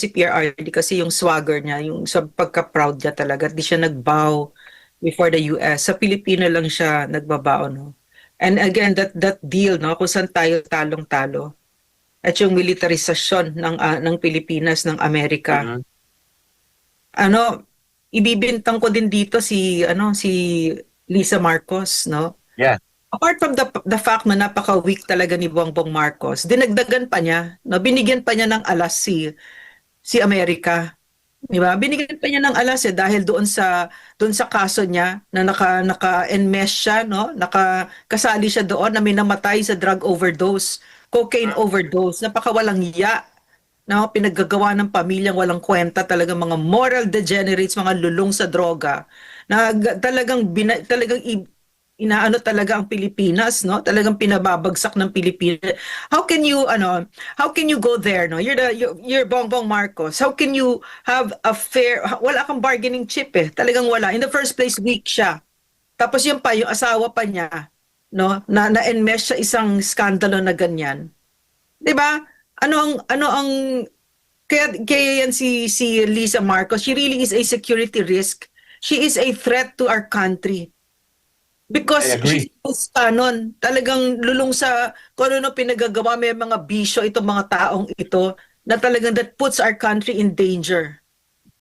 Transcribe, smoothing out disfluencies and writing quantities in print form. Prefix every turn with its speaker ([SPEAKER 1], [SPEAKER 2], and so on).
[SPEAKER 1] si PRRD kasi yung swagger niya, yung sa pagka-proud niya talaga, di siya nagbow before the US. Sa Pilipino lang siya nagbabaw, no? And again, that deal, no, kung saan tayo talong-talo. At yung militarisasyon ng Pilipinas, ng Amerika.
[SPEAKER 2] Mhm.
[SPEAKER 1] Ano, ibibintang ko din dito si Lisa Marcos, no?
[SPEAKER 2] Yeah.
[SPEAKER 1] Apart from the fact na napaka-weak talaga ni Bongbong Marcos, dinagdagan pa niya, no? Binigyan pa niya ng alas si Amerika. Di ba? Binigyan pa niya ng alas dahil doon sa kaso niya na naka-enmesh siya, no? Nakasali siya doon na may namatay sa drug overdose, cocaine overdose. Napakawalang iya na pinaggagawa ng pamilyang walang kwenta, talagang mga moral degenerates, mga lulong sa droga na inaano talaga ang Pilipinas, no? Talagang pinababagsak ng Pilipinas. How can you how can you go there, no? You're Bongbong Marcos. How can you have a fair, wala kang bargaining chip Talagang wala. In the first place, weak siya. Tapos yun pa, yung asawa pa niya, no? Na-enmesh sa isang skandalo na ganyan. 'Di ba? Ano ang kaya yan si Lisa Marcos, she really is a security risk. She is a threat to our country.
[SPEAKER 2] I
[SPEAKER 1] Because
[SPEAKER 2] agree.
[SPEAKER 1] she's canon, talagang lulong sa kung ano pinagagawa, may mga bisyo itong mga taong ito na talagang that puts our country in danger.